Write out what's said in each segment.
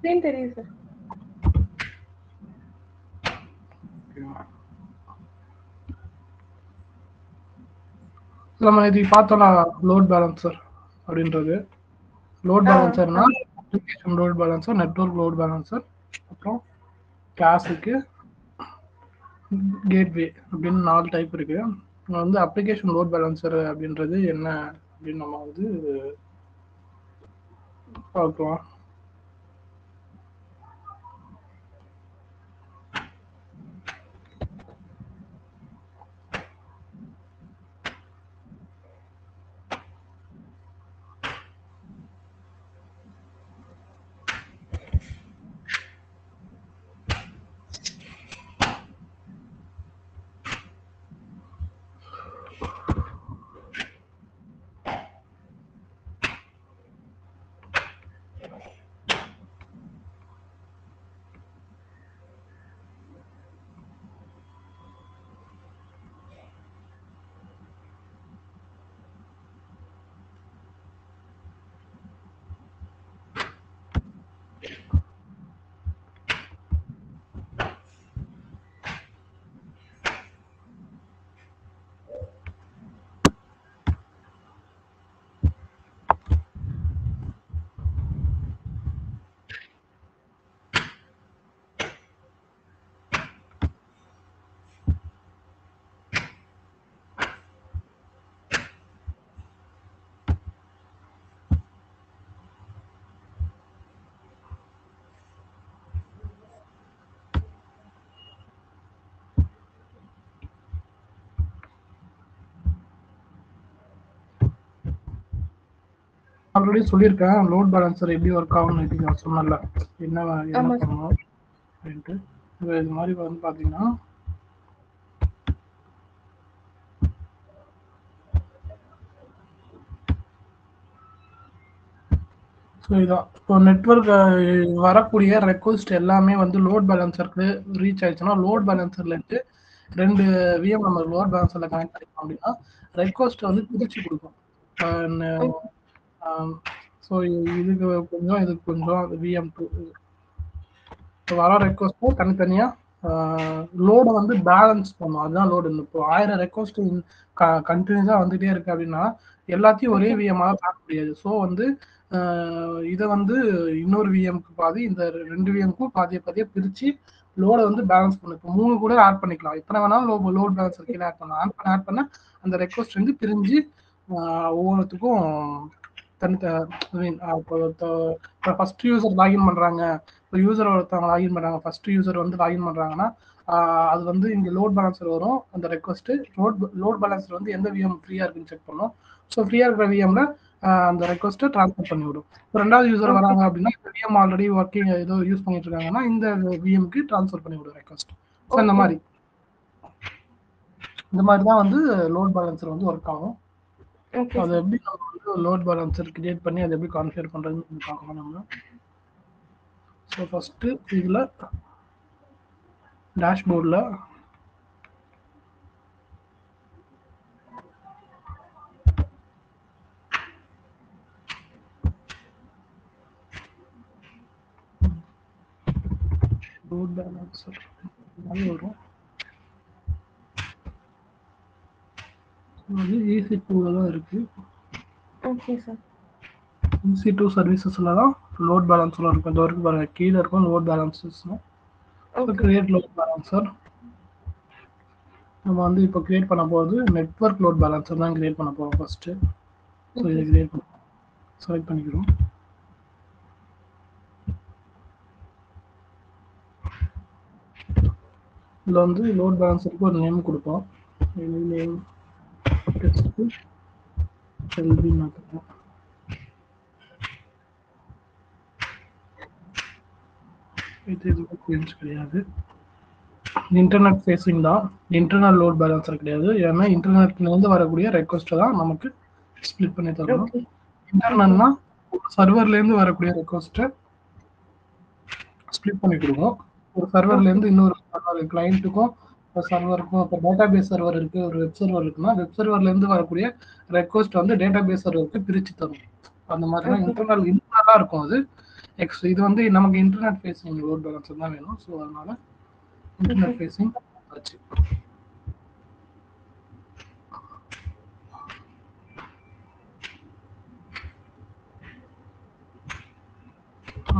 Screen தெரியுது sir. நம்ம இது பார்த்தோம்னா லோட் பேலன்சர் அப்படின்றது. லோட் பேலன்சர்னா application load balancer, network load balancer, அப்புறம் கிளாஸுக்கு கேட்வே அப்படின்னு 4 டைப் இருக்கு. வந்து அப்ளிகேஷன் லோட் பேலன்சர் அப்படின்றது என்ன அப்படின்னு நம்ம வந்து பார்க்கலாம். ஆல்ரெடி சொல்லியிருக்கேன் லோட் பேலன்சர் எப்படி ஒர்க் ஆகும்னு நான் சொன்னல, என்ன பண்ணணும் அப்படின்ட்டு. இது மாதிரி வந்து பார்த்தீங்கன்னா ஸோ இதான் இப்போ நெட்வொர்க் வரக்கூடிய ரெக்வஸ்ட் எல்லாமே வந்து லோட் பேலன்சருக்கு ரீச் ஆயிடுச்சுன்னா லோட் பேலன்சர்லேருந்து 2 விஎம் நம்ம லோட் பேலன்சரில் கனெக்ட் பண்ணிக்கலாம் அப்படின்னா ரெக்வஸ்ட் வந்து பிரித்து கொடுக்கும். ஸோ இதுக்கு கொஞ்சம் இதுக்கு கொஞ்சம் VM2 வர ரெக்வஸ்ட்டும் தனித்தனியாக லோடை வந்து பேலன்ஸ் பண்ணும். அதுதான் லோடு. இப்போ 1000 ரெக்வஸ்ட் கண்டினியூஸாக வந்துகிட்டே இருக்கு அப்படின்னா எல்லாத்தையும் ஒரே விஎம்மாக பார்க்க முடியாது. ஸோ வந்து இதை வந்து இன்னொரு விஎம்க்கு பாதி, இந்த 2 விஎம்க்கும் பாதியை பிரித்து லோடை வந்து பேலன்ஸ் பண்ணும். இப்போ 3 கூட ஆட் பண்ணிக்கலாம், எத்தனை வேணாலும் லோட் பேலன்ஸர் கீழே ஆட் பண்ணலாம். ஆட் பண்ண அந்த ரெக்வஸ்ட் வந்து பிரிஞ்சு ஒவ்வொருத்துக்கும் இப்போ ஃபர்ஸ்ட் யூசர் லாகின் பண்ணுறாங்க, இப்போ யூசர் ஒருத்தவங்க லாகின் பண்ணுறாங்க, ஃபர்ஸ்ட் யூசர் வந்து லாகின் பண்ணுறாங்கன்னா அது வந்து இங்கே லோட் பேலன்சர் வரும். அந்த ரெக்வஸ்ட்டு லோட் பேலன்சர் வந்து எந்த விஎம் ஃப்ரீயாக இருக்குன்னு செக் பண்ணும். ஸோ ஃப்ரீயாக இருக்கிற விஎம்ல அந்த ரெக்வஸ்ட்டை ட்ரான்ஸ்ஃபர் பண்ணி விடும். இப்போ 2வது யூசர் வராங்க அப்படின்னா இந்த விஎம் ஆல்ரெடி ஒர்க்கிங் ஏதோ யூஸ் பண்ணிட்டு இருக்காங்கன்னா இந்த விஎம்க்கு ட்ரான்ஸ்ஃபர் பண்ணி விடும் ரெக்வஸ்ட். ஸோ இந்த மாதிரி தான் வந்து லோட் பேலன்சர் வந்து ஒர்க் ஆகும். அது எப்படி நம்ம வந்து லோட் பேலன்சர் கிரியேட் பண்ணி அதை எப்படி கான்ஃபிகர் பண்ணுறதுன்னு பார்க்கணும் நம்ம. ஸோ ஃபஸ்ட்டு இதில் டேஷ்போர்டில் லோட் பேலன்சர் வரும். அது EC2ல தான் இருக்கு. Okay sir. EC2 சர்வீசஸ்ல தான் லோட் பேலன்சர் இருக்கும். இந்த வரைக்கும் பாருங்க கீழே இருக்கும் load balances. Create load balancer நம்ம வந்து இப்போ கிரியேட் பண்ண போகிறது நெட்வொர்க் லோட் பேலன்சர் தான் கிரியேட் பண்ண போகிறோம் ஃபர்ஸ்ட்டு. ஸோ இதை கிரியேட் பண்ண செலக்ட் பண்ணிக்கிறோம். இதில் வந்து லோட் பேலன்சருக்கு ஒரு நேம் கொடுப்போம். நேம் டெஸ்ட் எல்பி மாற்றலாம். இது கிடையாது, இன்டர்நெட் ஃபேஸிங் தான், இன்டர்னல் லோட் பேலன்சர் கிடையாது. ஏன்னா இன்டர்நெட்லேருந்து வரக்கூடிய ரெக்வஸ்ட்டை தான் நமக்கு ஸ்ப்ளிட் பண்ணி தரணும். இன்டர்னல்னா சர்வர்லேருந்து வரக்கூடிய ரெக்வஸ்ட்டை ஸ்ப்ளிட் பண்ணி கொடுக்கும். ஒரு சர்வர்லேருந்து இன்னொரு கிளைண்ட்டுக்கும் சர்வருக்கும். இப்போ டேட்டா பேஸ் சர்வர் இருக்குது, ஒரு வெப் சர்வர் இருக்குன்னா வெப் சர்வர்லேருந்து வரக்கூடிய ரெக்வஸ்ட் வந்து டேட்டா பேஸ் சர்வருக்கு பிரித்து தரும். அந்த மாதிரி தான் இன்டர்னலாக இருக்கும். அது எக்ஸ் இது வந்து நமக்கு இன்டர்நெட் ஃபேஸிங் லோட் பேலன்சர் தான் வேணும். ஸோ அதனால இன்டர்நெட் ஃபேஸிங் ஆச்சு.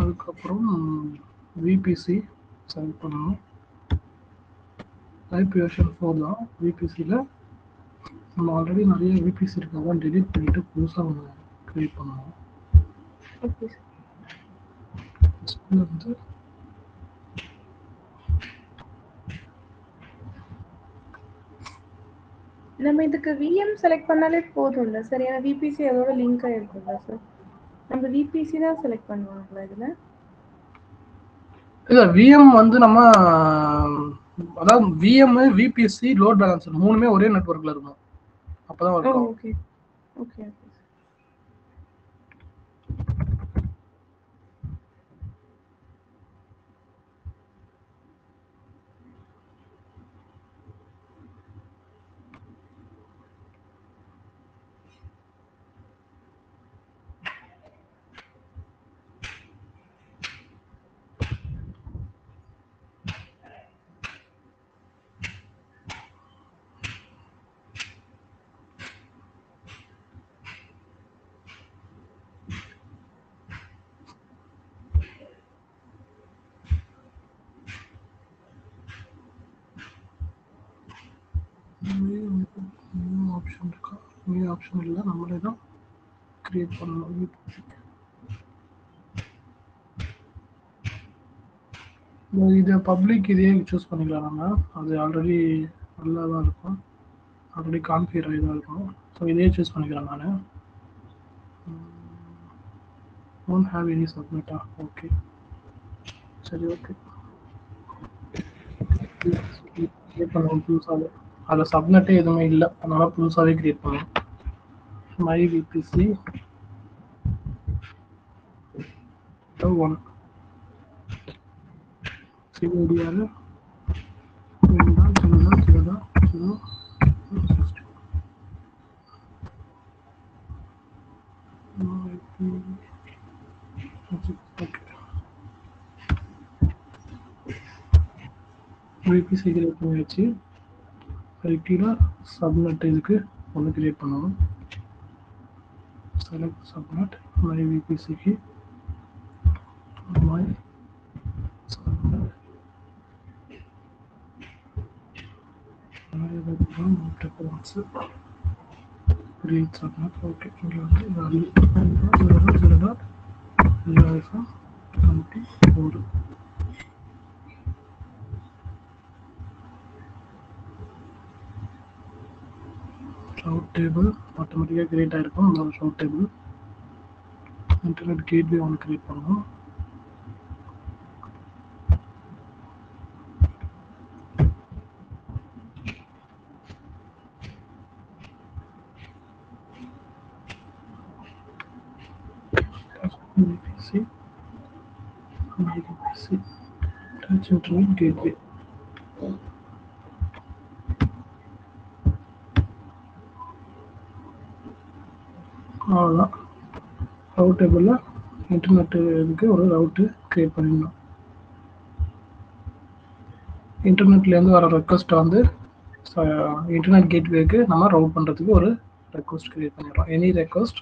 அதுக்கப்புறம் விபிசி செலக்ட் பண்ணணும். ஐபி வெர்ஷன் 4 தான் விபிசியில். நம்ம ஆல்ரெடி நிறைய விபிசி இருக்காங்க, டெலிட் பண்ணிட்டு புதுசாக ஒன்று க்ரியேட் பண்ணுவோம். வந்து நம்ம இதுக்கு விஎம் செலக்ட் பண்ணாலே போதும்ல சார்? ஏன்னா விபிசி அதோட லிங்க் ஆயிருக்கும்ல சார்? நம்ம விபிசி தான் செலக்ட் பண்ணுவாங்களா இதுல? இல்லை, விஎம் வந்து நம்ம அதாவது விஎம் விபிசி லோட் பேலன்சர் மூணுமே ஒரே நெட்வொர்க்கில் இருக்கும், அப்போ தான் ஒர்க் ஆகும். Okay okay okay. ஆப்ஷன் இருக்கா? நியூ ஆப்ஷன் இல்லை, நம்மளே தான் கிரியேட் பண்ணணும். இது பப்ளிக் இதே சூஸ் பண்ணிக்கலாம் நம்ம. அது ஆல்ரெடி நல்லா தான் இருக்கும், ஆல்ரெடி கான்ஃபிகர் ஆகி தான் இருக்கும். ஸோ இதே சூஸ் பண்ணிக்கிறேன் நான். டோன்ட் ஹேவ் எனி சப்மிட்டா? ஓகே சரி, ஓகே. கிரியேட் பண்ணுவோம் புதுசாகவே. அதில் சப்நெட்டே எதுவுமே இல்லை, அதனால் புதுசாகவே கிரியேட் பண்ணுவோம். My VPC 1 CIDR 0.0.0.0. VPC create பண்ணியாச்சு. கீழே சப்நெட் இதுக்கு ஒன்று கிரியேட் பண்ணணும். செலக்ட் சப்நெட் மை விபிசிக்கு my subnet create subnet. Okay, இங்கே வந்து வேல்யூ 0.0.0.24. route table ஆட்டோமேட்டிக்காக கிரியேட் ஆகிருக்கும். அந்த route table இன்டர்நெட் கேட்வே ஒன்று கிரியேட் பண்ணுவோம். VPC touch internet gateway. அவ்வளோதான். ரவுட் டேபிளில் இன்டர்நெட்டு இதுக்கு ஒரு ரவுட்டு க்ரியேட் பண்ணிடணும். இன்டர்நெட்லேருந்து வர ரெக்வஸ்ட்டை வந்து இன்டர்நெட் கேட்வேக்கு நம்ம ரவுட் பண்ணுறதுக்கு ஒரு ரெக்வஸ்ட் க்ரியேட் பண்ணிடுறோம். Any request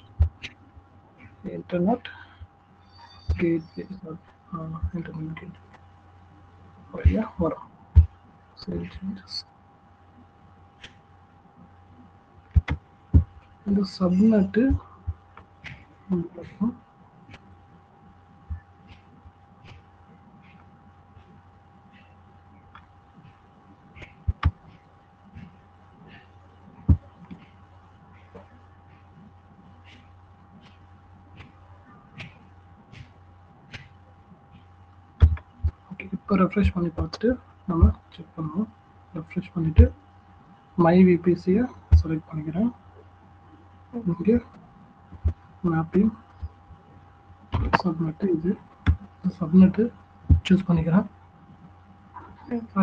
internet gateway, internet gateway வழியாக வரும். சரி, சேஞ்சஸ் இந்த சப்நெட்டு இப்போ ரெஃப்ரெஷ் பண்ணி பார்த்துட்டு நம்ம செக் பண்ணுவோம். ரெஃப்ரெஷ் பண்ணிவிட்டு மை விபிசியை செலக்ட் பண்ணிக்கிறேன். இங்கே மேப்பிங் சப்நெட்டு இது சப்நெட்டு சூஸ் பண்ணிக்கிறேன்.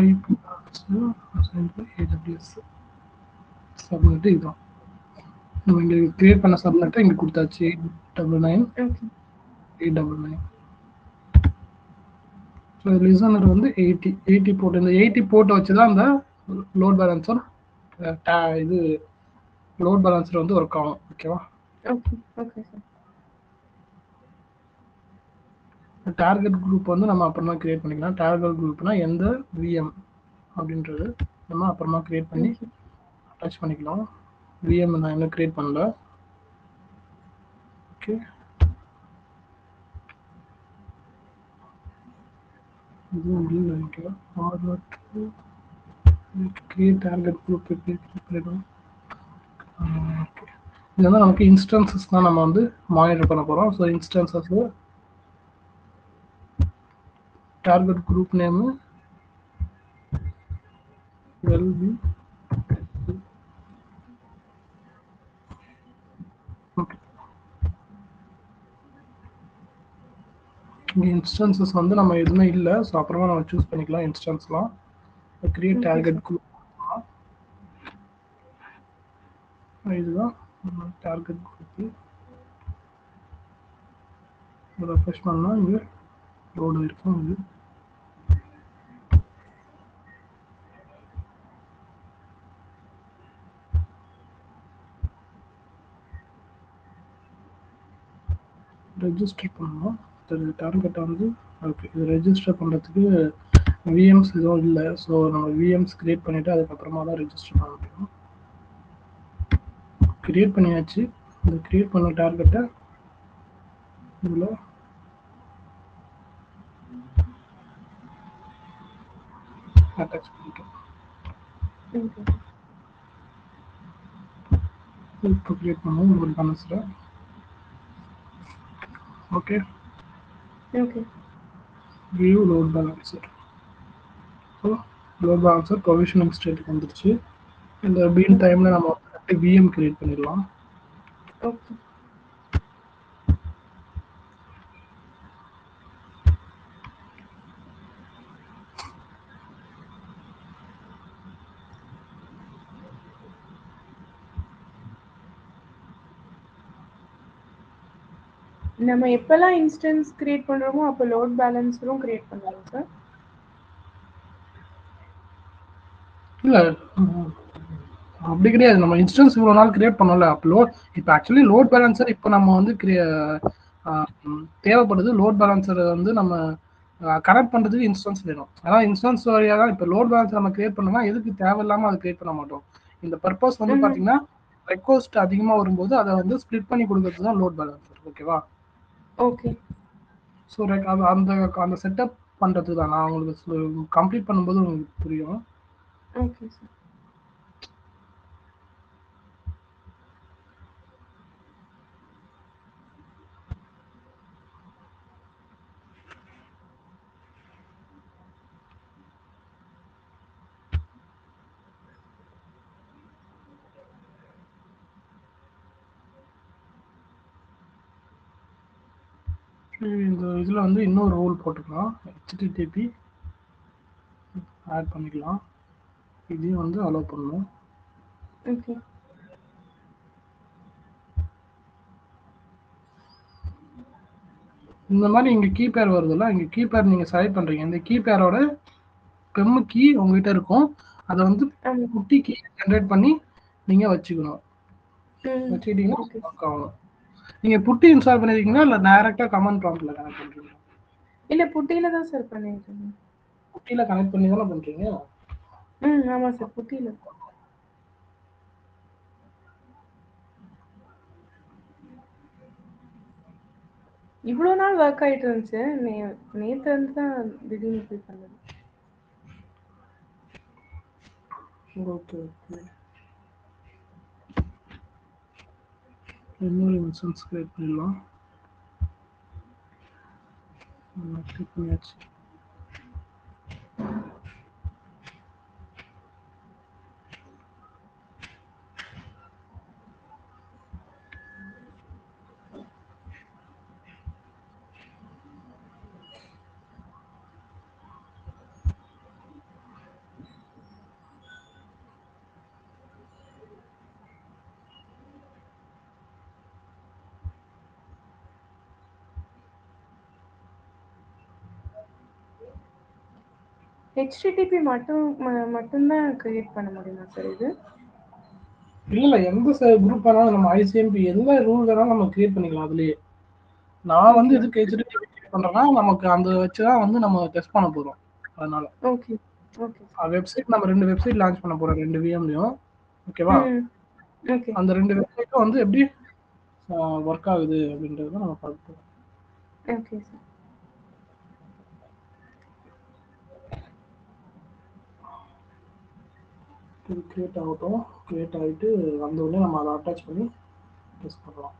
ஐபி AWS சப்நெட்டு இதுதான். நம்ம இங்கே கிரியேட் பண்ண சப்நெட்டை இங்கே கொடுத்தாச்சு 899. லிசனர் வந்து 80 போர்ட். இந்த 80 போர்ட்டை வச்சு தான் அந்த லோட் பேலன்சர் இது லோட் பேலன்சர் வந்து ஒர்க் ஆகும். ஓகேவா? Okay okay sir. Target group வந்து நம்ம அப்புறமா கிரியேட் பண்ணிக்கலாம். டார்கெட் குரூப்னா எந்த விஎம் அப்படின்றது நம்ம அப்புறமா கிரியேட் பண்ணி அட்டாச் பண்ணிக்கலாம். விஎம் நான் இன்னும் கிரியேட் பண்ணல. ஓகே, இதுவும் இல்லை. ஓகேவா? கிரியேட் டார்கெட் குரூப் கிரியேட் பண்ணிக்கலாம். ஓகே, இது வந்து நமக்கு இன்ஸ்டன்சஸ் தான் நம்ம வந்து மானிட்டர் பண்ண போகிறோம். So instances target group name L. B, okay instances வந்து நம்ம எதுவுமே இல்லை. ஸோ அப்புறமா நம்ம சூஸ் பண்ணிக்கலாம் இன்ஸ்டன்ஸ்லாம். கிரியேட் டார்கெட் குரூப் இதுதான் டார்கெட் குரூப். ரெஃப்ரெஷ் பண்ணால் இங்கே லோடு இருக்கும். இது ரெஜிஸ்டர் பண்ணணும். டார்கெட்டை வந்து ஓகே, இது ரெஜிஸ்டர் பண்ணுறதுக்கு விஎம்ஸ் எதுவும் இல்லை. ஸோ நம்ம விஎம்ஸ் கிரியேட் பண்ணிவிட்டு அதுக்கப்புறமா தான் ரெஜிஸ்டர் பண்ண முடியும். கிரியேட் பண்ணியாச்சு. இந்த கிரியேட் பண்ண டார்கெட்டை இதில் அட்டாச் பண்ணிட்டோம். இப்போ கிரியேட் பண்ணுவோம் ஒரு கனெக்டரை. Okay okay, view load balancer. So load balancer provisioning ஸ்டேட்டுக்கு வந்துருச்சு. இந்த மீன் டைமில் நம்ம விஎம் கிரியேட் பண்ணிடலாம். ஓகே. நம்ம எப்பெல்லாம் இன்ஸ்டன்ஸ் கிரியேட் பண்றோமோ அப்போ லோட் பேலன்ஸரும் கிரியேட் பண்ணலாம் சார்? இல்லை, அப்படி கிடையாது. நம்ம இன்ஸ்டன்ஸ் இவ்வளோ நாள் கிரியேட் பண்ணல. அப்போ இப்போ ஆக்சுவலி லோட் பேலன்சர் இப்போ நம்ம வந்து தேவைப்படுது. லோட் பேலன்சர் வந்து நம்ம கனெக்ட் பண்ணுறதுக்கு இன்ஸ்டன்ஸ் வேணும். அதான் இன்ஸ்டன்ஸ் வழியாக தான் இப்போ லோட் பேலன்சர் நம்ம கிரியேட் பண்ணோம்னா எதுக்கு தேவையில்லாமல் அதை கிரியேட் பண்ண மாட்டோம். இந்த பர்பஸ் வந்து பார்த்தீங்கன்னா ரெக்வஸ்ட் அதிகமாக வரும்போது அதை வந்து ஸ்ப்ளிட் பண்ணி கொடுக்கறது தான் லோட் பேலன்சர். ஓகேவா? ஓகே. ஸோ அந்த அந்த செட்டப் பண்ணுறதுக்கு தான் நான் உங்களுக்கு கம்ப்ளீட் பண்ணும்போது உங்களுக்கு புரியும். Okay sir. இந்த இதில் வந்து இன்னொரு ரூல் போட்டுக்கலாம். HTTP ஆட் பண்ணிக்கலாம். இதையும் வந்து அலோவ் பண்ணணும். ஓகே. இந்த மாதிரி இங்கே கீபேர் வருதுல்ல, இங்கே கீபேர் நீங்கள் செலக்ட் பண்ணுறீங்க. இந்த கீபேரோட பெம்மு கீ உங்ககிட்ட இருக்கும். அதை வந்து குட்டி கீ ஜென்ரேட் பண்ணி நீங்கள் வச்சுக்கணும். வச்சுக்கிட்டீங்கன்னா ஒர்க் ஆகும். நீங்கள் புட்டி இன்ஸ்டால் பண்ணிருக்கீங்களா இல்லை டைரெக்டாக கமெண்ட் ப்ராம்ப்டில் கனெக்ட் பண்ணுறீங்களா? இல்லை, புட்டியில் தான் சார் பண்ணியிருக்கேன். புட்டியில் கனெக்ட் பண்ணி தானே பண்ணுறீங்க? ஆமாம் சார், புட்டியில். இவ்வளோ நாள் ஒர்க் ஆகிட்டு இருந்துச்சு. நேற்று வந்து தான் திடீர்னு இப்படி பண்ணது. Okay okay. இன்னொரு இன்ஸ்டன்ஸ் கிரியேட் பண்ணிடலாம். கிளிக் பண்ணியாச்சு. ஹெச்டிடிபி மட்டும்தான் கிரியேட் பண்ண முடியுமா சார் இது? இல்ல எந்த குரூப் வேணாலும் நம்ம ஐசிஎம்பி எந்த ரூல் வேணாலும் நம்ம கிரியேட் பண்ணிக்கலாம் அதுலயே. நான் வந்து ஓகே எதுக்கு ஹெச்டிடிபி கிரியேட் பண்றேன்னா நமக்கு அந்த வச்சுதான் வந்து நம்ம டெஸ்ட் பண்ண போறோம். அதனால ஓகே ஓகே வெப்சைட் நம்ம 2 வெப்சைட் லான்ச் பண்ண போறோம் 2 விஎம்லயும். ஓகேவா? ஓகே அந்த 2 வெப்சைட்டும் வந்து எப்படி ஒர்க் ஆகுது அப்படின்றத நம்ம பார்க்க போறோம். Okay sir. இது கிரியேட் ஆகட்டும். கிரியேட் ஆகிட்டு வந்த உடனே நம்ம அதை அட்டாச் பண்ணி டெஸ்ட் பண்ணலாம்.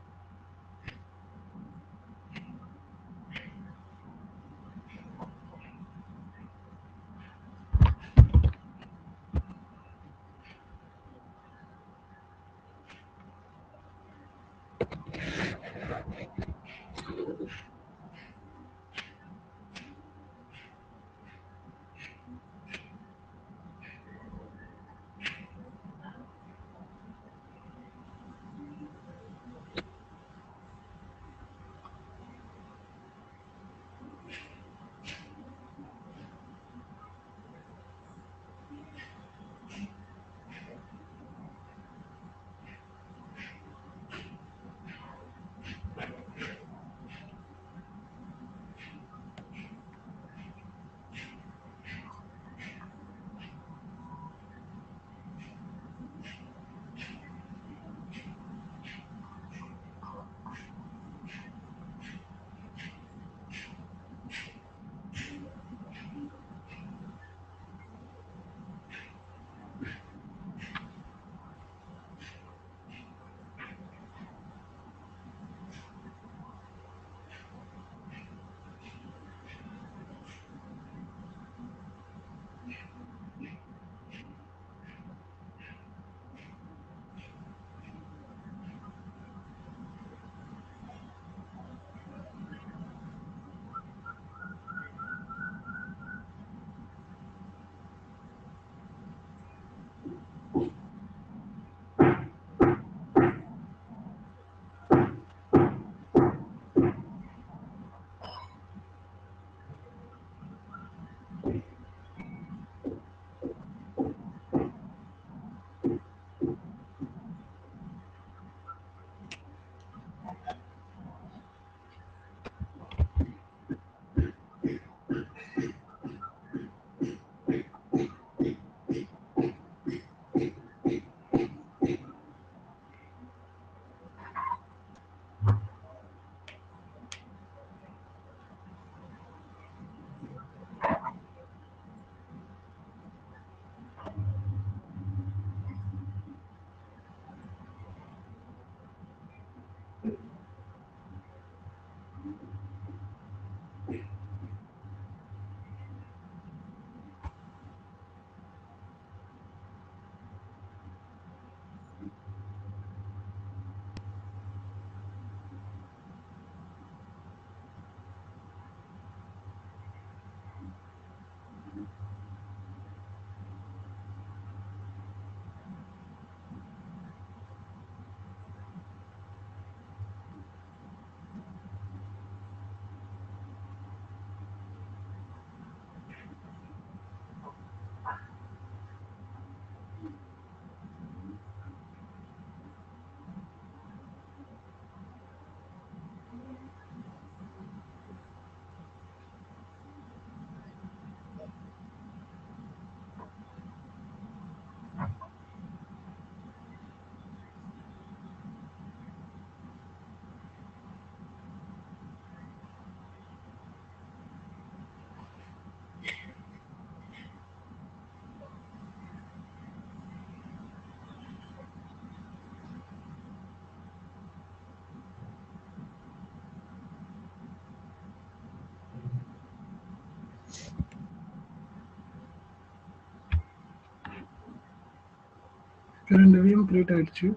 ரெண்டு விஎம் கிரியேட் ஆயிடுச்சு.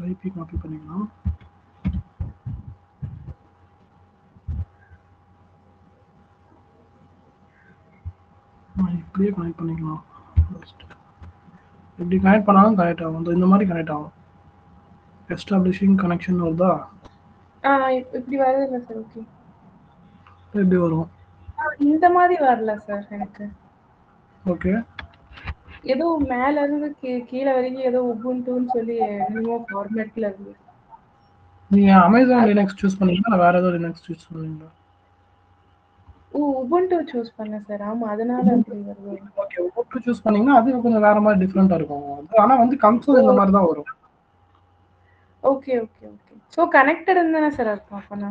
ஐபி காப்பி பண்ணிக்கலாம். இப்படியே கனெக்ட் பண்ணிக்கலாம். இப்படி கனெக்ட் பண்ணாலும் கனெக்ட் ஆகும். இந்த மாதிரி கனெக்ட் ஆகும். எஸ்டாப்ளிஷிங் கனெக்ஷன் வருதா? இப்படி வருது இல்லை சார். ஓகே, எப்படி வரும்? இந்த மாதிரி வரல சார் எனக்கு. ஓகே, ஏதோ மேல இருந்து கீழே வரைக்கும் ஏதோ உபுண்டுன்னு சொல்லி என்னமோ ஃபார்மேட்ல இருந்து. நீங்க அமேசான் லினக்ஸ் சூஸ் பண்ணீங்களா இல்லை வேற ஏதோ லினக்ஸ் சூஸ் பண்ணீங்களா? உபுண்டு சூஸ் பண்ணேன் சார். ஆமா, அதனால அப்படி வருது. ஓகே, உபுண்டு சூஸ் பண்ணீங்கன்னா அது கொஞ்சம் வேற மாதிரி டிஃப்ரெண்டா இருக்கும். ஆனா வந்து கன்சோல் இந்த மாதிரி தான் வரும். Okay okay okay. So connected தானே சார் இருக்கும் அப்போனா?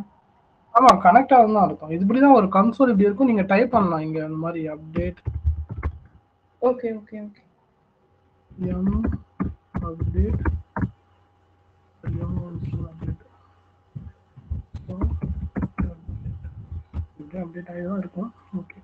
ஆமா, கனெக்ட் ஆகும் தான் இருக்கும். இது இப்படிதான் ஒரு கன்சோல் இப்படி இருக்கும். நீங்க டைப் பண்ணலாம் இங்க அந்த மாதிரி update. Okay okay okay. M update update ஆகி தான் இருக்கும். ஓகே,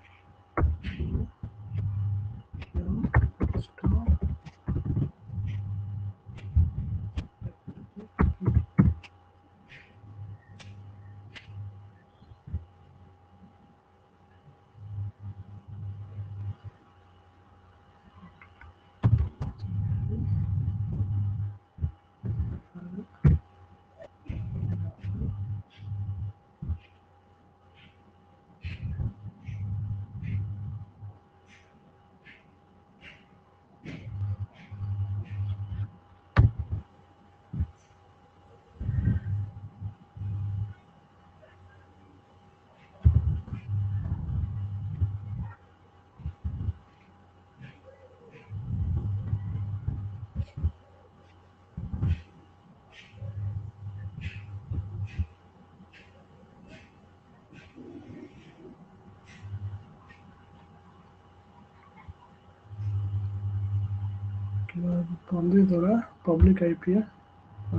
இப்போ வந்து இதோட பப்ளிக் ஐபியை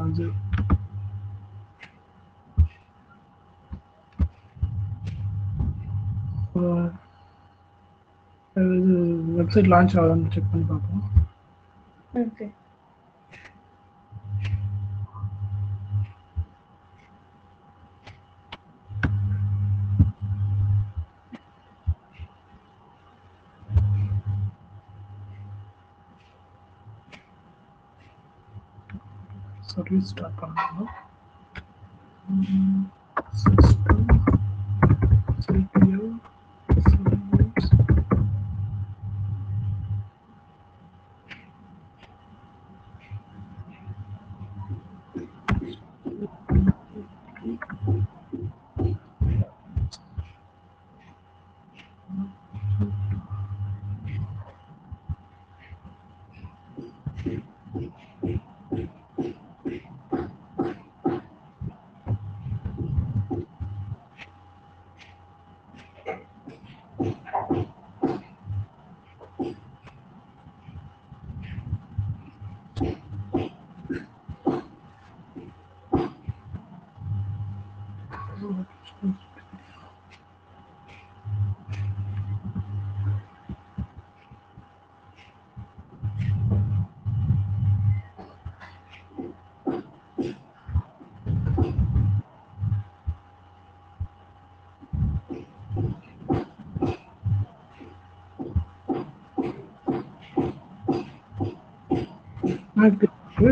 அது இது வெப்சைட் லான்ச் ஆகுதுன்னு செக் பண்ணி பார்ப்போம். ஓகே. சர்வீஸ் ஸ்டார்ட் பண்ணணும். சிஸ்டம் சிபிஎல் சர்வீஸ்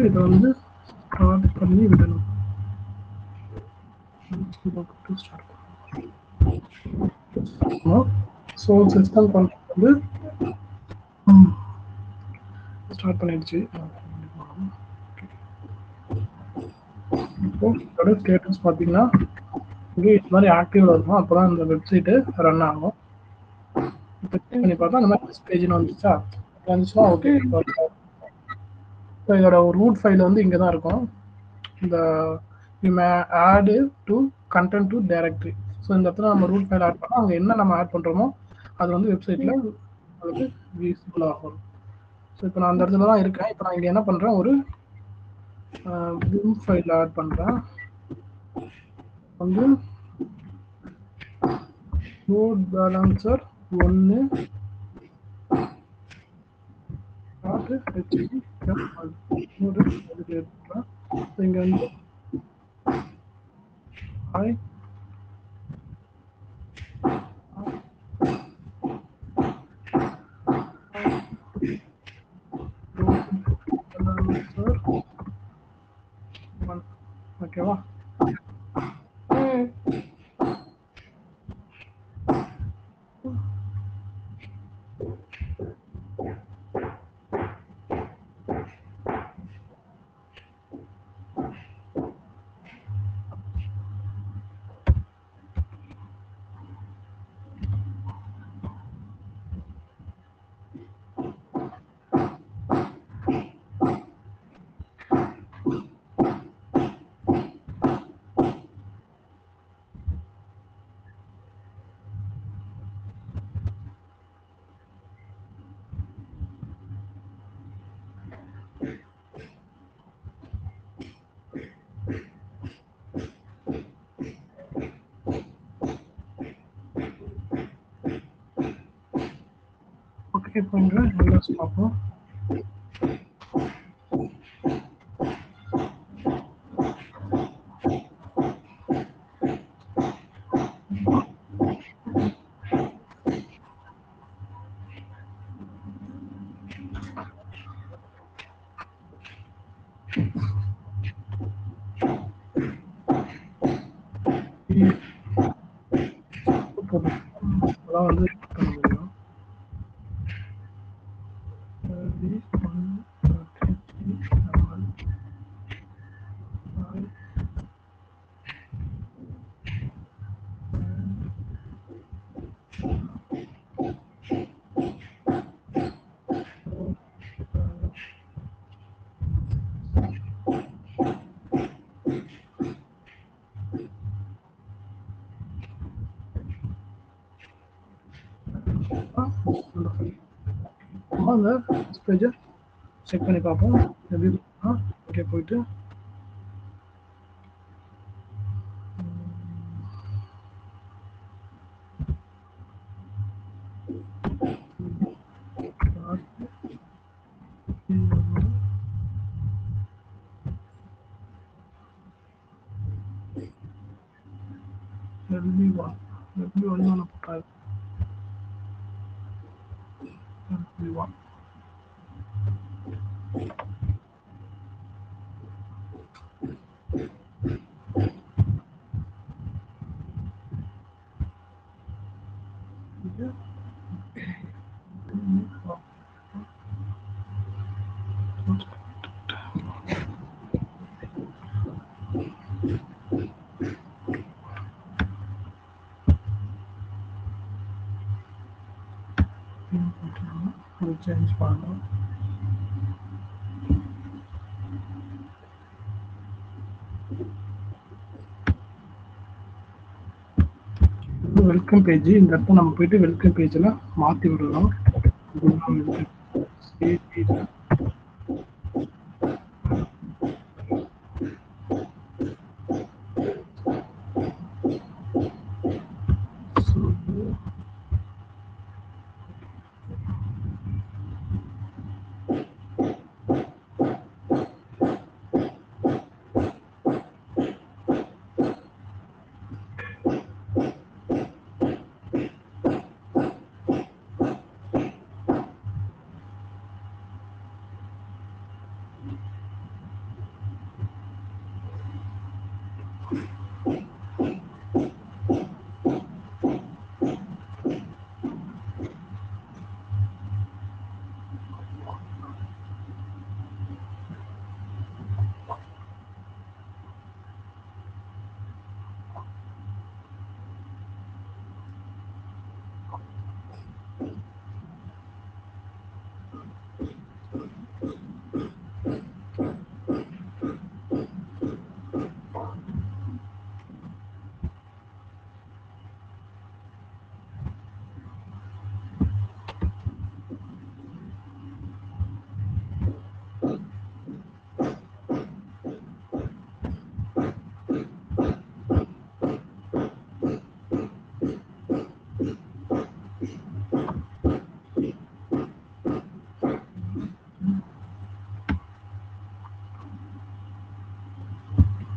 இதை வந்து ஸ்டார்ட் பண்ணி விடணும். ஸோ சிஸ்டம் கண்ட்ரோல் வந்து ஸ்டார்ட் பண்ணிடுச்சு. இப்போ இதோட ஸ்டேட்டஸ் பார்த்தீங்கன்னா இங்கே இது மாதிரி ஆக்டிவ்ல இருக்கும். அப்போ தான் இந்த வெப்சைட்டு ரன் ஆகும். இப்போ செக் பண்ணி பார்த்தா அந்த மாதிரி பேஜ்னு வந்துச்சா, வந்துச்சுன்னா ஓகே. ஸோ இதோட ஒரு ரூட் ஃபைல் வந்து இங்கே தான் இருக்கும். இந்த ஆடு to content to directory. So இந்த இடத்துல நம்ம ரூட் ஃபைல் ஆட் பண்ணோம். அங்கே என்ன நம்ம ஆட் பண்ணுறோமோ அது வந்து வெப்சைட்டில் உங்களுக்கு விசிபிள் ஆகும். ஸோ இப்போ நான் அந்த இடத்துல தான் இருக்கேன். இப்போ நான் இங்கே என்ன பண்ணுறேன், ஒரு விம் ஃபைல் ஆட் பண்ணுறேன். வந்து லோட் பேலன்சர் 1 இங்க வந்து ஹாய் ஓகேவா? ம். ஓகே, இப்போ இங்கே எல்எஸ் பார்ப்போம். அதான் வந்து பண்ண முடியும். அந்த பேஜை செக் பண்ணி பார்ப்போம். எப்படி இருக்குன்னா ஓகே போயிட்டு LB1 LB1 போட்டாரு. LB1 சேஞ்ச் பண்ணணும். வெல்கம் பேஜ் இந்த இடத்துல நம்ம போயிட்டு வெல்கம் பேஜில் மாற்றி விடலாம்.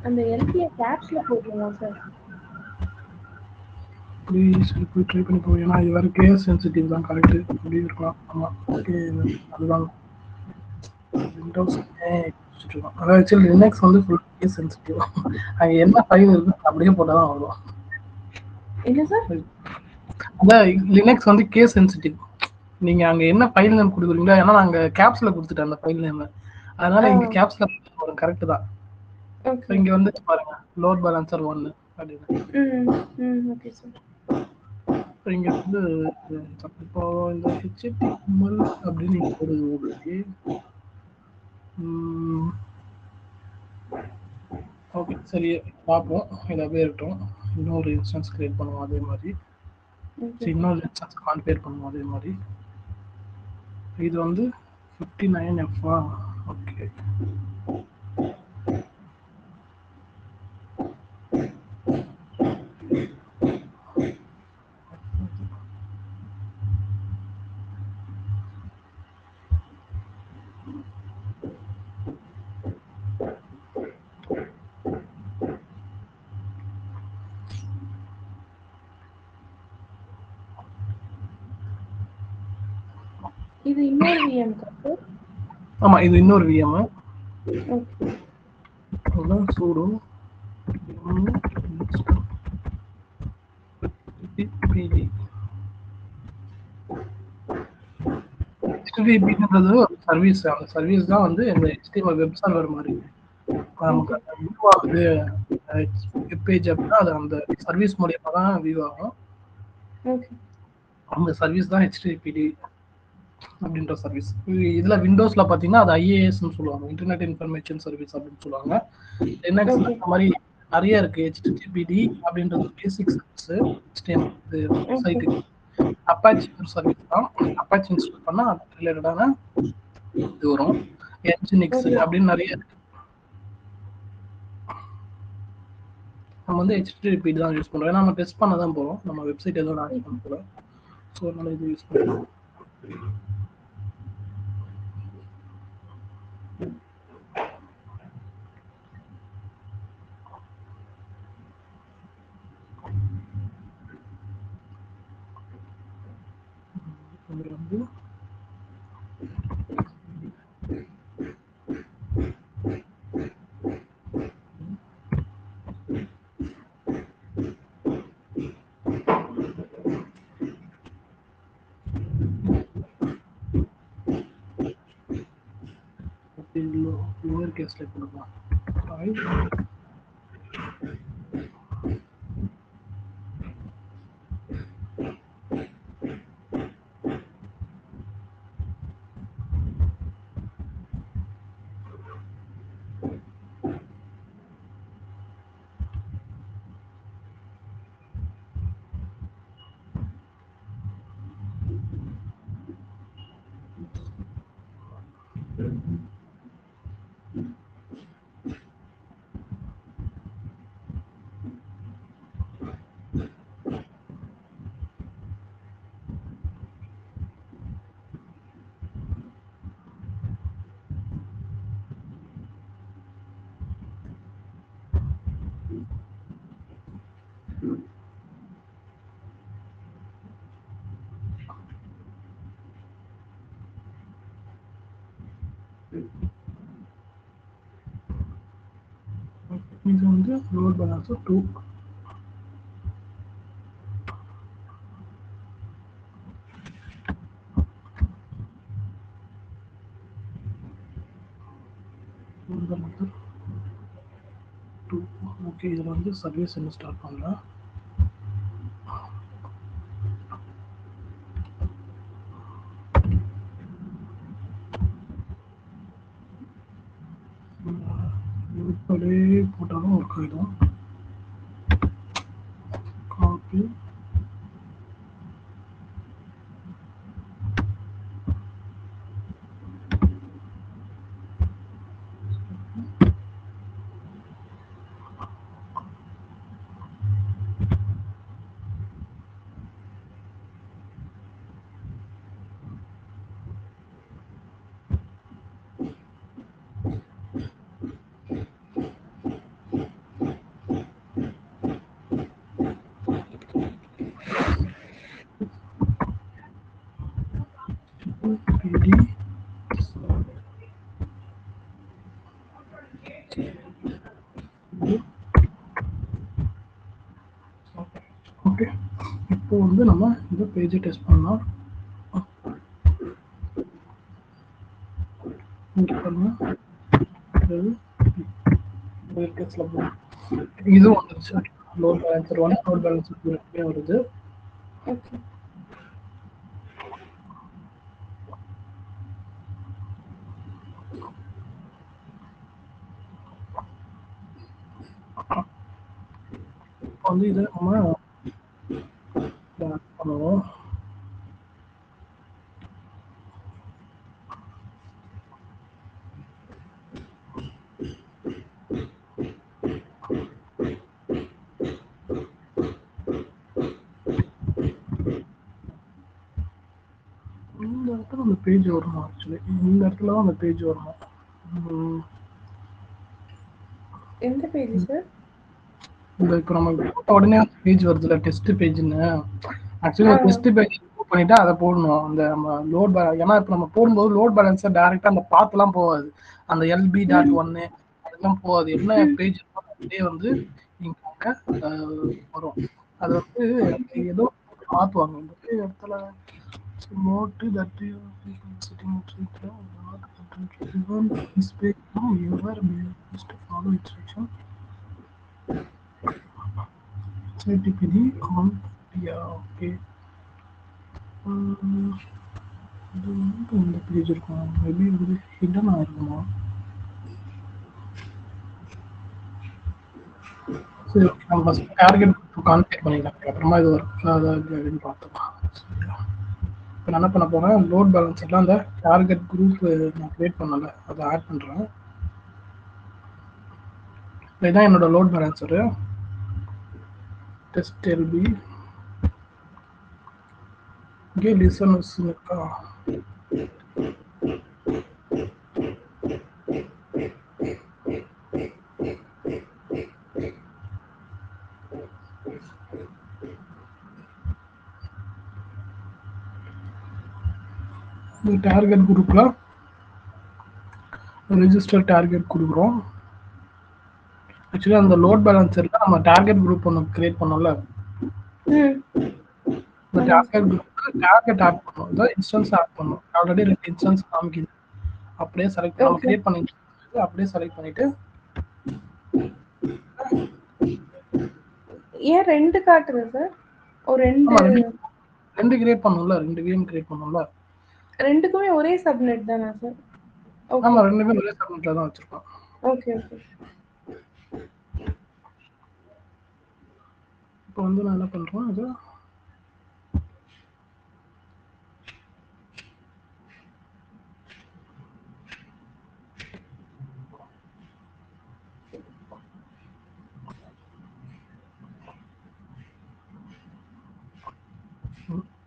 அந்த எல்பியை கேப்ஸ்ல போடணுமா சார்? ப்ளீஸ் போய் ட்ரை பண்ணி போவோம். ஏன்னா இது வேறு கேஸ் சென்சிட்டிவ் தான். கரெக்டு அப்படி இருக்கலாம். ஆமாம் ஓகே அதுதான் விண்டோஸ் அதான் ஆக்சுவலி லினக்ஸ் வந்து ஃபுல் கேஸ் சென்சிட்டிவ். அங்க என்ன ஃபைல் இருக்கு அப்படியே போட்டாதான் வரும். என்ன சார்? அதான் லினக்ஸ் வந்து கேஸ் சென்சிட்டிவ். நீங்க அங்க என்ன ஃபைல் நேம் கொடுக்குறீங்களோ, ஏன்னா நாங்க கேப்ஸ்ல கொடுத்துட்டேன் அந்த ஃபைல் நேம், அதனால இங்க கேப்ஸ்ல வரும். கரெக்ட் தான். இங்க வந்து பாருங்க லோட் பேலன்சர் 1 அப்படின்னு. Okay sir. இங்க வந்து இப்போ இந்த HTML அப்படின்னு போடுது. ஓகே ஓகே சரி பார்ப்போம். இது அப்படியே இருக்கட்டும். இன்னொரு இன்ஸ்டன்ஸ் கிரியேட் பண்ணுவோம் அதே மாதிரி. இன்னொரு இன்ஸ்டன்ஸ் கான்ஃபிகர் பண்ணுவோம் அதே மாதிரி. இது வந்து 59F. ஓகே இது இன்னொரு VM சார்? ஆமா இது இன்னொரு VM. ஓகே. அதான் சூடு HTTPன்றது ஒரு சர்வீஸ். அந்த சர்வீஸ் தான் வந்து இந்த HTML வெப் சர்வர் மாதிரி. நமக்கு வியூ ஆகுது வெப் பேஜ் அப்படின்னா அது அந்த சர்வீஸ் மூலியமா தான் வியூ ஆகும். அந்த சர்வீஸ் தான் HTTPD அப்படின்ற சர்வீஸ். இதுல விண்டோஸ்ல பாத்தீங்கன்னா அது IIS சொல்லுவாங்க, இன்டர்நெட் இன்ஃபர்மேஷன் சர்வீஸ் அப்படின்னு சொல்லுவாங்க. லினக்ஸ்ல இந்த மாதிரி நிறைய இருக்கு. HTTPD அப்படின்றது பேசிக் சர்வீஸ் HTML சைட்டுக்கு. அப்பாச்சி ஒரு சர்வீஸ் தான். அப்பாச்சி இன்ஸ்டால் பண்ணா அது ரிலேட்டடான இது வரும். என்ஜினிக்ஸ் அப்படின்னு நிறைய இருக்கு. நம்ம வந்து HTTPD தான் யூஸ் பண்றோம். ஏன்னா நம்ம டெஸ்ட் பண்ண தான் போறோம். நம்ம வெப்சைட் எதுவும் லான்ச் பண்ண போறோம். ஸோ அதனால இது யூஸ் பண்ணுறோம். வந்து லோவர் கேஸ்ல கொடுக்கலாம். இது வந்து லோட் பேலன்சர் 2. ஓகே இதில் வந்து சர்வீஸ் இன்ஸ்டால் பண்ணலாம். அப்படியே போட்டாலும் ஒர்க் ஆகிடும். காப்பி இப்போ வந்து நம்ம இந்த பேஜை டெஸ்ட் பண்ணலாம். இங்க பாருங்க, இதுவும் வந்துருச்சு. லோட் பேலன்சர் 1, லோட் பேலன்சர் 2 வருது. ஓகே. இப்போ வந்து இதை நம்ம பண்ணுவோம். இந்த இடத்துல அந்த பேஜ் வரணும். ஆக்சுவலி இந்த இடத்துல தான் அந்த பேஜ் வரணும். எந்த பேஜ் சார்? இந்த இப்போ நம்ம உடனே பேஜ் வருதுல்ல, டெஸ்ட் பேஜ்னு. ஆக்சுவலி டெஸ்ட் பேஜ் பண்ணிட்டு அதை போடணும். அந்த நம்ம லோட் ஏன்னா இப்போ நம்ம போடும்போது லோட் பேலன்ஸை டைரெக்டாக அந்த பாத்துலாம் போகாது. அந்த LB.1 அதெல்லாம் போகாது. என்ன பேஜ் அப்படியே வந்து இங்க வரும். அது வந்து ஏதோ மாற்றுவாங்க இந்த இடத்துல. Note that you are sitting not even this page now you are used to follow instruction. HTTPD on okay. இது வந்து இந்த பேஜ் இருக்கும். மேபி வந்து ஹிடன் ஆயிருக்குமா? சரி, நம்ம ஃபர்ஸ்ட் டார்கெட் கான்டாக்ட் பண்ணிக்கலாம். அப்புறமா இது ஒர்க் அப்படின்னு பார்த்துக்கலாம். இப்போ நான் என்ன பண்ண போறேன், லோட் பேலன்ஸர்ல அந்த டார்கெட் குரூப் நான் கிரியேட் பண்ணல, அதை ஆட் பண்றேன். இதுதான் என்னோட லோட் பேலன்சரு. டெஸ்ட் எல்பி இங்கே லிசனர்ஸ் இருக்கா? இந்த டார்கெட் குரூப்ல ரெஜிஸ்டர் டார்கெட் கொடுக்குறோம். ஆக்சுவலி அந்த லோட் பேலன்சர்ல நம்ம டார்கெட் குரூப் ஒன்று கிரியேட் பண்ணோம்ல, இந்த டார்கெட் குரூப்க்கு டார்கெட் ஆட் பண்ணணும், இதான் இன்ஸ்டன்ஸ் ஆட் பண்ணணும். ஆல்ரெடி 2 இன்ஸ்டன்ஸ் காமிக்குது. அப்படியே செலக்ட் நம்ம கிரியேட் பண்ணிட்டு அப்படியே செலக்ட் பண்ணிட்டு ஏன் 2 காட்டுது சார்? ஒரு 2 கிரியேட் பண்ணணும்ல, 2 விஎம் கிரியேட் பண்ணணும்ல. ரெண்டுக்குமே ஒரே சப்நெட் தானா சார்? ஆமா, ரெண்டுமே ஒரே சப்நெட்ல தான் வச்சிருக்கோம். Okay okay. இப்போ வந்து நான் என்ன பண்றேன், அது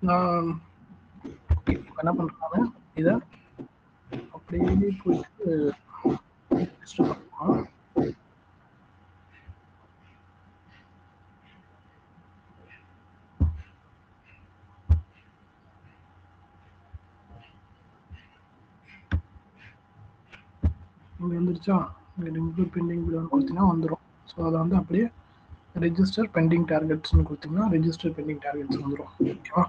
நான் என்ன பண்றேன், இதை அப்படியே போயிட்டு இங்கே வந்துருச்சா, இன்க்ளூட் பெண்டிங் பில்லுன்னு கொடுத்தீங்கன்னா வந்துடும். ஸோ அதை வந்து அப்படியே ரெஜிஸ்டர் பெண்டிங் டார்கெட்ஸ்னு கொடுத்தீங்கன்னா ரெஜிஸ்டர் பெண்டிங் டார்கெட்ஸ் வந்துடும். ஓகேவா?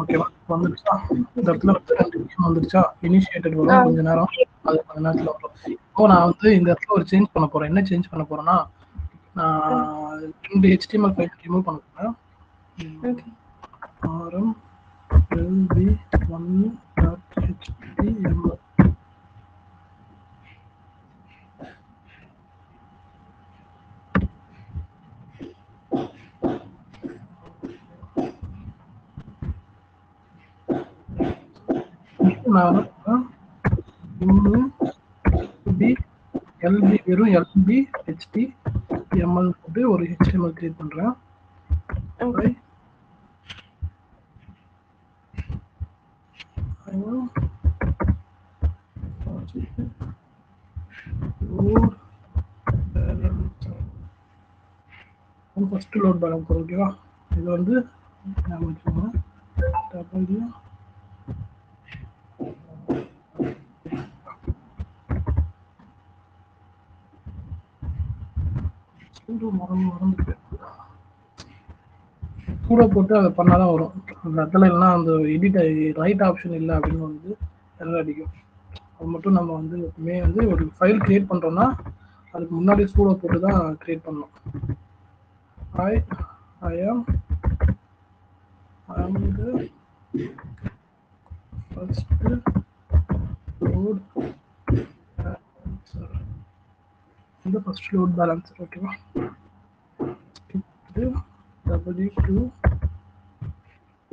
ஓகேவா? வந்துருச்சா? இந்த இடத்துல வந்து 2 விஷயம் வந்துருச்சா, இனிஷியேட்டட் வரும் கொஞ்ச நேரம், அது கொஞ்ச நேரத்தில் வரும். இப்போ நான் வந்து இந்த இடத்துல ஒரு சேஞ்ச் பண்ண போறேன். என்ன சேஞ்ச் பண்ண போறேன்னா, நான் 2 HTML ஃபைல் ரிமூவ் பண்ண போறேன். rm lb1.html நான் LB வெறும் LB HTML போட்டு ஒரு HTML கிரியேட் பண்றேன். First load balance. ஓகேவா? இது வந்து மறந்து சூடோ போட்டு அதை பண்ணாதான் வரும். அந்த இடத்துல இல்லைன்னா அந்த எடிட் ரைட் ஆப்ஷன் இல்லை அப்படின்னு வந்து எல்லாம் அடிக்கும். அது மட்டும் நம்ம வந்து எப்பவுமே வந்து ஒரு ஃபைல் கிரியேட் பண்றோம்னா அதுக்கு முன்னாடி சூடோ போட்டு தான் கிரியேட் பண்ணணும். I am the first load balancer. இந்த ஃபர்ஸ்ட் லோட் பேலன்சர் ஓகேவா. W2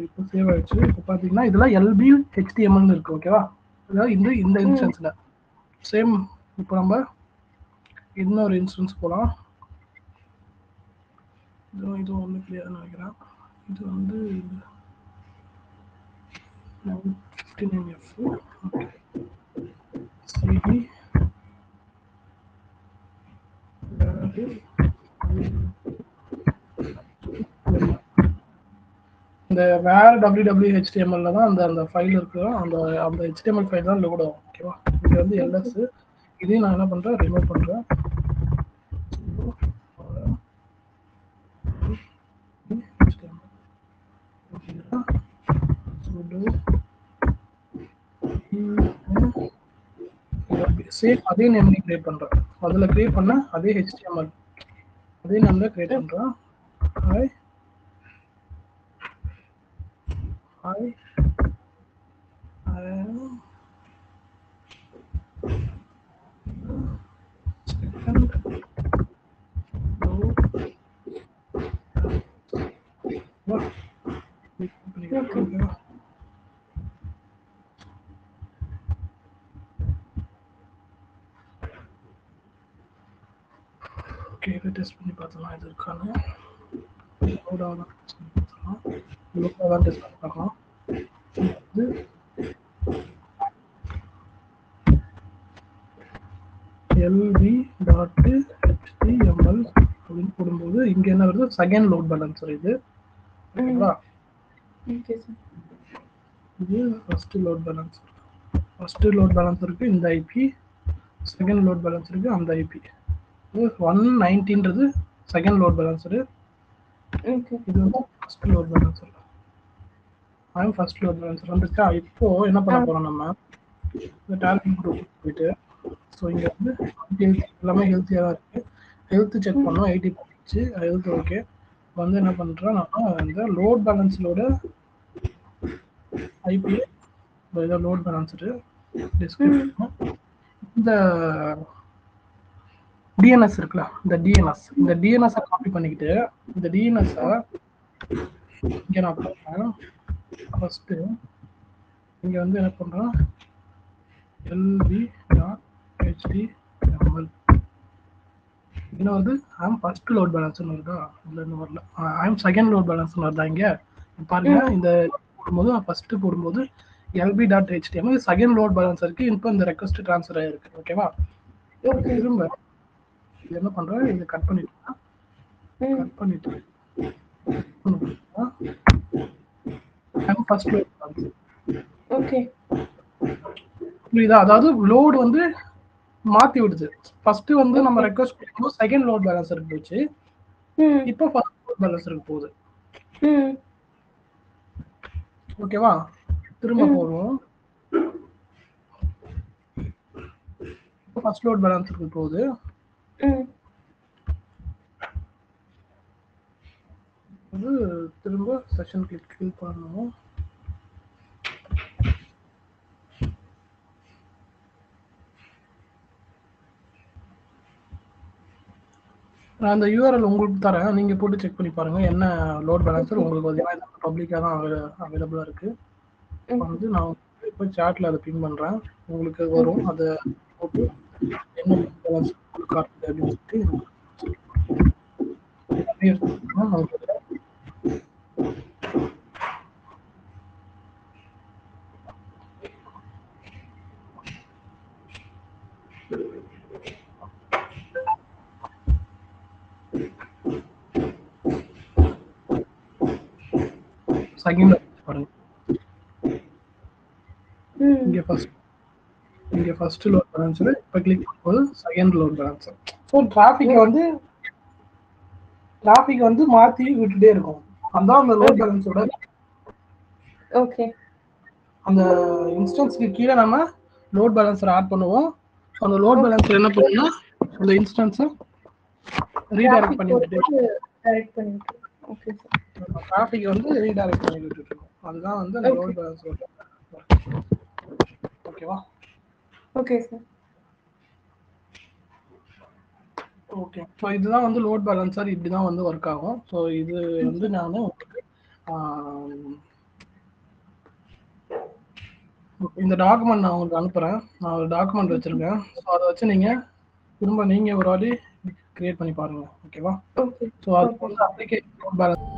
இப்போ சேவ் ஆயிடுச்சு. இப்போ பார்த்தீங்கன்னா இதெல்லாம் LB HTML இருக்கு ஓகேவா. அதாவது இந்த இன்ஸ்டன்ஸ்ல சேம். இப்போ நம்ம இன்னொரு இன்ஸ்டன்ஸ் போகலாம். இது ஒன்று கிளியர் நினைக்கிறேன். இது வந்து 59F CD இந்த வேற www.html தான் அந்த ஃபைல் இருக்கு. அந்த HTML ஃபைல் தான் லோட் ஆகும் ஓகேவா. இது வந்து ls. இதையும் நான் என்ன பண்றேன், ரிமூவ் பண்றேன். சேம் அதே நேம்ல கிரியேட் பண்றேன். அதுல கிரியேட் பண்ண அதே HTML அதே நேம்ல கிரியேட் பண்றேன். ஹாய் ஓகே, டெஸ்ட் பண்ணி பார்த்தலாம் இது இருக்கான்னு. லோடாக டெஸ்ட் பண்ணி பார்க்கலாம். இது lb.html அப்படின்னு போடும்போது இங்க என்ன வருது, செகண்ட் லோட் பேலன்சர் இது ஓகேவா. இது first load balancer. First load பேலன்சருக்கு இந்த ஐபி, செகண்ட் லோட் பேலன்சருக்கு அந்த ஐபி. 190ன்றது செகண்ட் லோட் பேலன்சர். இது வந்து first load balancer. First load balancer வந்துச்சா. இப்போ என்ன பண்ண போறோம், நம்ம இந்த டார்கெட் குரூப் போயிட்டு, ஸோ இங்கே வந்து எல்லாமே ஹெல்த்தியாக தான் இருக்குது. ஹெல்த் செக் பண்ணோம், 80 போயிடுச்சு, ஹெல்த் ஓகே. வந்து என்ன பண்ணுறோம், நம்ம இந்த லோட் பேலன்ஸரோட ஐபி லோட் பேலன்ஸரு டிஸ்கிரிப்ஷன், இந்த டிஎன்எஸ் இருக்குல்ல, இந்த டிஎன்எஸ் காப்பி பண்ணிக்கிட்டு இந்த டிஎன்எஸ் இங்கே நான் பண்ணுறேன். ஃபர்ஸ்ட்டு இங்கே வந்து என்ன பண்ணுறோம், lb.html என்ன வருது, ஐம் ஃபர்ஸ்ட் லோட் பேலன்ஸ்னு வருதா, இல்லைன்னு வரல, ஐம் செகண்ட் லோட் பேலன்ஸ்னு வருதா. இங்கே பாருங்க, இந்த போடும்போது ஃபர்ஸ்ட் போடும்போது lb.html செகண்ட் லோட் பேலன்ஸ் இருக்கு. இப்போ இந்த ரெக்வஸ்ட் ட்ரான்ஸ்ஃபர் ஆயிருக்கு ஓகேவா. திரும்ப இது என்ன பண்றேன், இதை கட் பண்ணிட்டு I'm first load balance okay புரியுதா. அதாவது லோடு வந்து மாத்தி விடுது. ஃபர்ஸ்ட் வந்து நம்ம ரெக்வெஸ்ட் பண்ணும்போது செகண்ட் லோட் பேலன்சருக்கு போச்சு, இப்போ ஃபர்ஸ்ட் லோட் பேலன்சருக்கு போகுது ஓகேவா. திரும்ப போடுவோம், இப்போ ஃபர்ஸ்ட் லோட் பேலன்சருக்கு போகுது. அது திரும்ப செஷன் கிளிக் பண்ணணும். நான் அந்த யூஆர்எல் உங்களுக்கு தரேன், நீங்க போட்டு செக் பண்ணி பாருங்க என்ன லோட் பேலன்சர் உங்களுக்கு வந்து. பப்ளிக்காக தான் அவைலபிளா இருக்கு. வந்து நான் இப்போ சாட்ல அதை பின் பண்றேன், உங்களுக்கு வரும். அதை போட்டு என்ன பேலன்ஸ் காட்டுது அப்படின்னு சொல்லிட்டு செகண்ட் பாருங்க. இங்க ஃபர்ஸ்ட் லோட் பேலன்சர், இப்போ கிளிக் பண்ணும்போது second load balancer. So traffic வந்து மாற்றி விட்டுட்டே இருக்கும். அதான் அந்த லோட் பேலன்ஸோட ஓகே. அந்த இன்ஸ்டன்ஸ்க்கு கீழே நம்ம லோட் பேலன்ஸர் ஆட் பண்ணுவோம். அந்த லோட் பேலன்ஸர் என்ன பண்ணுன்னா அந்த இன்ஸ்டன்ஸை ரீடைரக்ட் பண்ணி விட்டுட்டு டைரக்ட் பண்ணிட்டு. Okay sir. டிராஃபிக் வந்து ரீடைரக்ட் பண்ணி விட்டுட்டு இருக்கோம். அதுதான் வந்து அந்த லோட் பேலன்ஸர். ஓகேவா? Okay sir. ஓகே. ஸோ இதுதான் வந்து லோட் பேலன்சர், இப்படி தான் வந்து ஒர்க் ஆகும். ஸோ இது வந்து நான் இந்த டாக்குமெண்ட் நான் உங்களுக்கு அனுப்புகிறேன். நான் ஒரு டாக்குமெண்ட் வச்சுருக்கேன். ஸோ அதை வச்சு நீங்கள் திரும்ப நீங்கள் ஒரு வாட்டி கிரியேட் பண்ணி பாருங்கள். ஓகேவா? ஓகே. ஸோ அது வந்து அப்ளிகேஷன் லோட் பேலன்ஸ்